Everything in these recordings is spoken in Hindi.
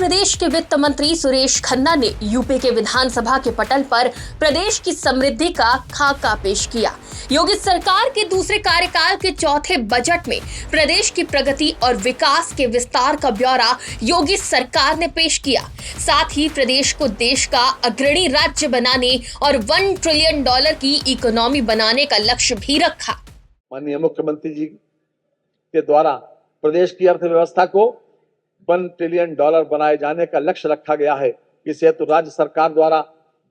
प्रदेश के वित्त मंत्री सुरेश खन्ना ने यूपी के विधानसभा के पटल पर प्रदेश की समृद्धि का खाका पेश किया। योगी सरकार के दूसरे कार्यकाल के चौथे बजट में प्रदेश की प्रगति और विकास के विस्तार का ब्यौरा योगी सरकार ने पेश किया। साथ ही प्रदेश को देश का अग्रणी राज्य बनाने और $1 ट्रिलियन की इकोनॉमी बनाने का लक्ष्य भी रखा। माननीय मुख्यमंत्री जी के द्वारा प्रदेश की अर्थव्यवस्था को $1 ट्रिलियन बनाए जाने का लक्ष्य रखा गया है। इस हेतु राज्य सरकार द्वारा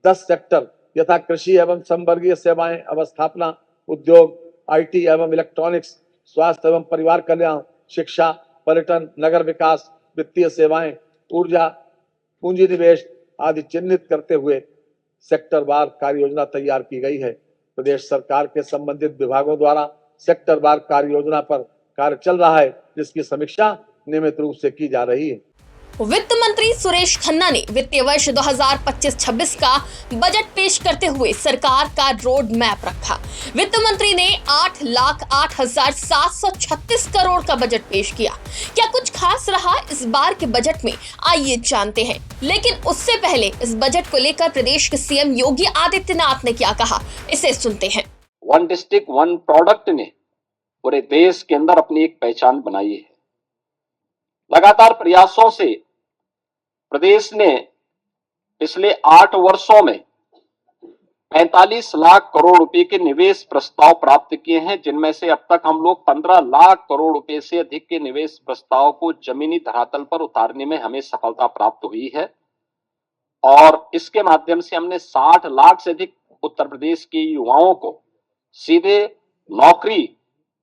10 सेक्टर यथा कृषि एवं संवर्गीय सेवाएं, अवस्थापना, उद्योग, आईटी एवं इलेक्ट्रॉनिक्स, स्वास्थ्य एवं परिवार कल्याण, शिक्षा, पर्यटन, नगर विकास, वित्तीय सेवाएं, ऊर्जा, पूंजी निवेश आदि चिन्हित करते हुए सेक्टरवार कार्य योजना तैयार की गई है। प्रदेश सरकार के संबंधित विभागों द्वारा सेक्टरवार कार्य योजना पर कार्य चल रहा है, जिसकी समीक्षा नियमित रूप से की जा रही है। वित्त मंत्री सुरेश खन्ना ने वित्तीय वर्ष 2025-26 का बजट पेश करते हुए सरकार का रोड मैप रखा। वित्त मंत्री ने 8,08,736 करोड़ का बजट पेश किया। क्या कुछ खास रहा इस बार के बजट में, आइए जानते हैं। लेकिन उससे पहले इस बजट को लेकर प्रदेश के सीएम योगी आदित्यनाथ ने क्या कहा, इसे सुनते हैं। वन डिस्ट्रिक्ट वन प्रोडक्ट ने पूरे देश के अंदर अपनी एक पहचान बनाई है। लगातार प्रयासों से प्रदेश ने पिछले 8 वर्षों में 45 लाख करोड़ रुपए के निवेश प्रस्ताव प्राप्त किए हैं, जिनमें से अब तक हम लोग 15 लाख करोड़ रुपए से अधिक के निवेश प्रस्ताव को जमीनी धरातल पर उतारने में हमें सफलता प्राप्त हुई है। और इसके माध्यम से हमने 60 लाख से अधिक उत्तर प्रदेश के युवाओं को सीधे नौकरी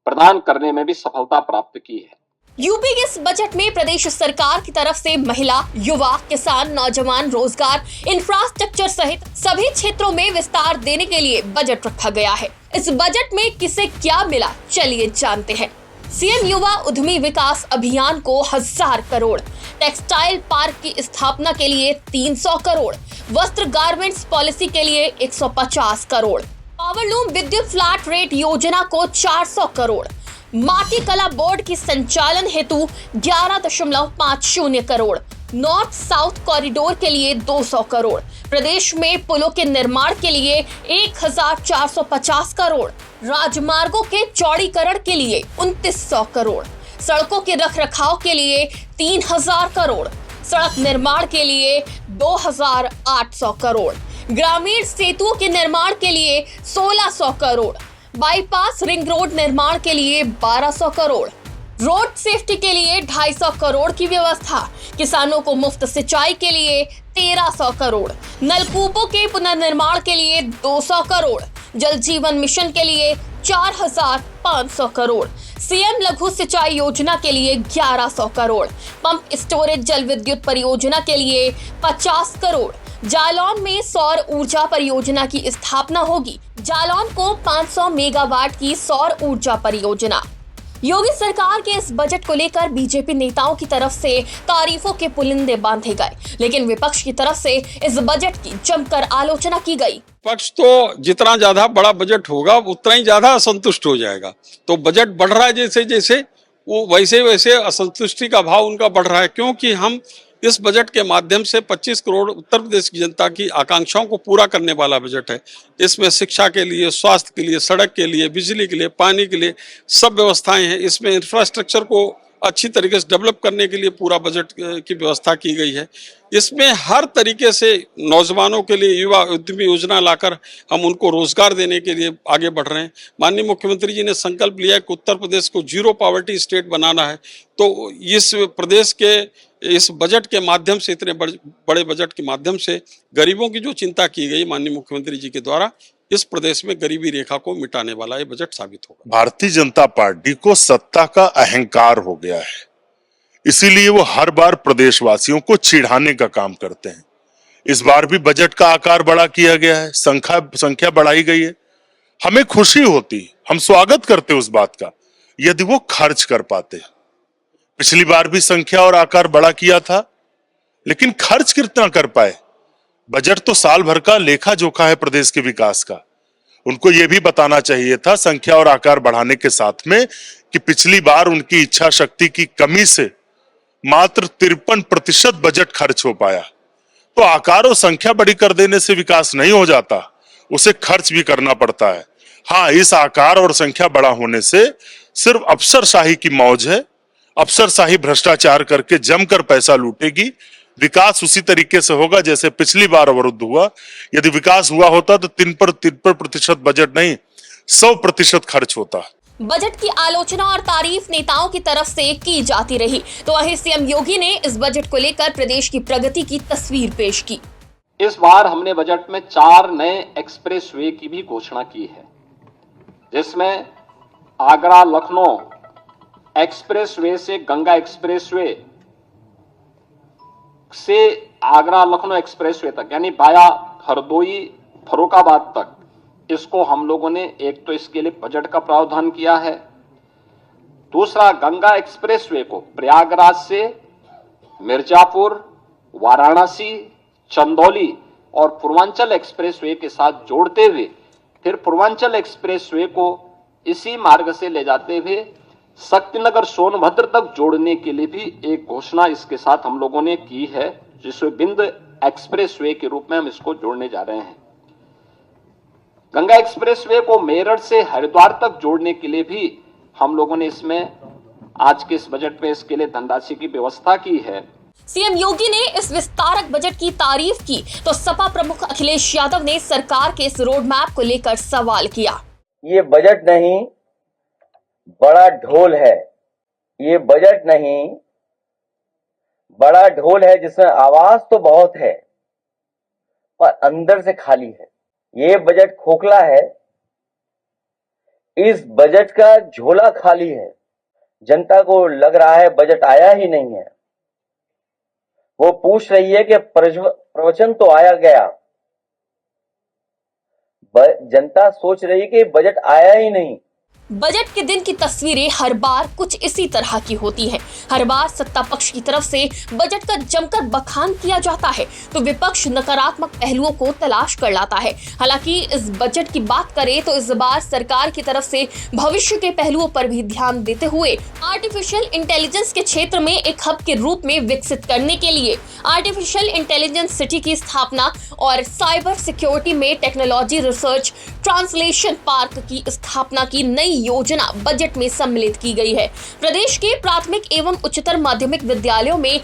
प्रदान करने में भी सफलता प्राप्त की है। यूपी के इस बजट में प्रदेश सरकार की तरफ से महिला, युवा, किसान, नौजवान, रोजगार, इंफ्रास्ट्रक्चर सहित सभी क्षेत्रों में विस्तार देने के लिए बजट रखा गया है। इस बजट में किसे क्या मिला, चलिए जानते हैं। सीएम युवा उद्यमी विकास अभियान को 1000 करोड़, टेक्सटाइल पार्क की स्थापना के लिए 300 करोड़, वस्त्र गारमेंट्स पॉलिसी के लिए 150 करोड़, पावरलूम विद्युत फ्लैट रेट योजना को 400 करोड़, माटी कला बोर्ड की संचालन हेतु 11.50 करोड़, नॉर्थ साउथ कॉरिडोर के लिए 200 करोड़, प्रदेश में पुलों के निर्माण के लिए 1450 करोड़, राजमार्गों के चौड़ीकरण के लिए 2900 करोड़, सड़कों के रखरखाव के लिए 3000 करोड़, सड़क निर्माण के लिए 2800 करोड़, ग्रामीण सेतुओं के निर्माण के लिए 1600 करोड़, बाईपास रिंग रोड निर्माण के लिए 1200 करोड़, रोड सेफ्टी के लिए 250 करोड़ की व्यवस्था, किसानों को मुफ्त सिंचाई के लिए 1300 करोड़, नलकूपों के पुनर्निर्माण के लिए 200 करोड़, जल जीवन मिशन के लिए 4500 करोड़, सीएम लघु सिंचाई योजना के लिए 1100 करोड़, पंप स्टोरेज जल विद्युत परियोजना के लिए 50 करोड़, जालौन में सौर ऊर्जा परियोजना की स्थापना होगी। जालौन को 500 मेगावाट की सौर ऊर्जा परियोजना। योगी सरकार के इस बजट को लेकर बीजेपी नेताओं की तरफ से तारीफों के पुलिंदे बांधे गए, लेकिन विपक्ष की तरफ से इस बजट की जमकर आलोचना की गई। पक्ष तो जितना ज्यादा बड़ा बजट होगा उतना ही ज्यादा असंतुष्ट हो जाएगा। तो बजट बढ़ रहा है जैसे जैसे वो वैसे वैसे असंतुष्टि का भाव उनका बढ़ रहा है, क्योंकि हम इस बजट के माध्यम से 25 करोड़ उत्तर प्रदेश की जनता की आकांक्षाओं को पूरा करने वाला बजट है। इसमें शिक्षा के लिए, स्वास्थ्य के लिए, सड़क के लिए, बिजली के लिए, पानी के लिए सब व्यवस्थाएं हैं। इसमें इंफ्रास्ट्रक्चर को अच्छी तरीके से डेवलप करने के लिए पूरा बजट की व्यवस्था की गई है। इसमें हर तरीके से नौजवानों के लिए युवा उद्यमी योजना लाकर हम उनको रोजगार देने के लिए आगे बढ़ रहे हैं। माननीय मुख्यमंत्री जी ने संकल्प लिया कि उत्तर प्रदेश को जीरो पॉवर्टी स्टेट बनाना है। तो इस प्रदेश के इस बजट के माध्यम से, इतने बड़े बजट के माध्यम से गरीबों की जो चिंता की गई माननीय मुख्यमंत्री जी के द्वारा, इस प्रदेश में गरीबी रेखा को मिटाने वाला ये बजट साबित होगा। भारतीय जनता पार्टी को सत्ता का अहंकार हो गया है, इसीलिए वो हर बार प्रदेशवासियों को चिढ़ाने का काम करते हैं। इस बार भी बजट का आकार बड़ा किया गया है, संख्या बढ़ाई गई है। हमें खुशी होती, हम स्वागत करते उस बात का, यदि वो खर्च कर पाते। पिछली बार भी संख्या और आकार बड़ा किया था, लेकिन खर्च कितना कर पाए? बजट तो साल भर का लेखा जोखा है प्रदेश के विकास का। उनको यह भी बताना चाहिए था संख्या और आकार बढ़ाने के साथ में कि पिछली बार उनकी इच्छा शक्ति की कमी से मात्र 53% बजट खर्च हो पाया। तो आकार और संख्या बड़ी कर देने से विकास नहीं हो जाता, उसे खर्च भी करना पड़ता है। हाँ, इस आकार और संख्या बड़ा होने से सिर्फ अफसरशाही की मौज है। अफसरशाही भ्रष्टाचार करके जमकर पैसा लूटेगी। विकास उसी तरीके से होगा जैसे पिछली बार अवरुद्ध हुआ। यदि विकास हुआ होता तो 53% बजट नहीं, 100% खर्च होता। बजट की आलोचना और तारीफ नेताओं की तरफ से की जाती रही, तो वहीं सीएम योगी ने इस बजट को लेकर प्रदेश की प्रगति की तस्वीर पेश की। इस बार हमने बजट में 4 नए एक्सप्रेसवे की भी घोषणा की है, जिसमें आगरा लखनऊ एक्सप्रेसवे से गंगा एक्सप्रेसवे से आगरा लखनऊ एक्सप्रेसवे तक, यानी बाया हरदोई फर्रुखाबाद तक, इसको हम लोगों ने एक तो इसके लिए बजट का प्रावधान किया है। दूसरा, गंगा एक्सप्रेसवे को प्रयागराज से मिर्जापुर, वाराणसी, चंदौली और पूर्वांचल एक्सप्रेसवे के साथ जोड़ते हुए फिर पूर्वांचल एक्सप्रेसवे को इसी मार्ग से ले जाते हुए शक्तिनगर सोनभद्र तक जोड़ने के लिए भी एक घोषणा इसके साथ हम लोगों ने की है, जिसमें बिंद एक्सप्रेसवे के रूप में हम इसको जोड़ने जा रहे हैं। गंगा एक्सप्रेसवे को मेरठ से हरिद्वार तक जोड़ने के लिए भी हम लोगों ने इसमें आज के इस बजट में इसके लिए धनराशि की व्यवस्था की है। सीएम योगी ने इस विस्तारक बजट की तारीफ की, तो सपा प्रमुख अखिलेश यादव ने सरकार के इस रोड मैप को लेकर सवाल किया। ये बजट नहीं, बड़ा ढोल है। ये बजट नहीं, बड़ा ढोल है जिसमें आवाज तो बहुत है और अंदर से खाली है। ये बजट खोखला है, इस बजट का झोला खाली है। जनता को लग रहा है बजट आया ही नहीं है। वो पूछ रही है कि प्रवचन तो आया गया। जनता सोच रही है कि बजट आया ही नहीं। बजट के दिन की तस्वीरें हर बार कुछ इसी तरह की होती हैं। हर बार सत्ता पक्ष की तरफ से बजट का जमकर बखान किया जाता है, तो विपक्ष नकारात्मक पहलुओं को तलाश कर लाता है। हालांकि इस बजट की बात करें तो इस बार सरकार की तरफ से भविष्य के पहलुओं पर भी ध्यान देते हुए आर्टिफिशियल इंटेलिजेंस के क्षेत्र में एक हब के रूप में विकसित करने के लिए आर्टिफिशियल इंटेलिजेंस सिटी की स्थापना और साइबर सिक्योरिटी में टेक्नोलॉजी रिसर्च ट्रांसलेशन पार्क की स्थापना की नई योजना बजट में सम्मिलित की गई है। प्रदेश के प्राथमिक एवं उच्चतर माध्यमिक विद्यालयों में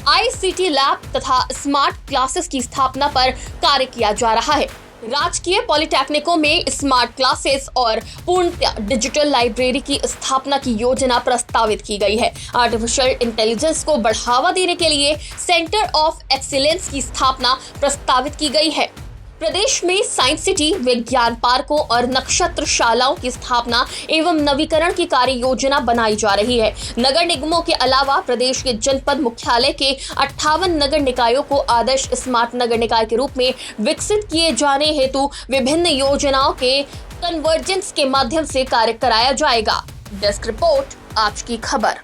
ICT लैब तथा स्मार्ट क्लासेस की स्थापना पर कार्य किया जा रहा है। राजकीय पॉलिटेक्निकों में स्मार्ट क्लासेस और पूर्णतः डिजिटल लाइब्रेरी की स्थापना की योजना प्रस्तावित की गई है। आर्टिफिशियल इंटेलिजेंस को बढ़ावा देने के लिए सेंटर ऑफ एक्सीलेंस की स्थापना प्रस्तावित की गई है। प्रदेश में साइंस सिटी, विज्ञान पार्कों और नक्षत्र शालाओं की स्थापना एवं नवीकरण की कार्य योजना बनाई जा रही है। नगर निगमों के अलावा प्रदेश के जनपद मुख्यालय के 58 नगर निकायों को आदर्श स्मार्ट नगर निकाय के रूप में विकसित किए जाने हेतु विभिन्न योजनाओं के कन्वर्जेंस के माध्यम से कार्य कराया जाएगा। डेस्क रिपोर्ट, आज की खबर।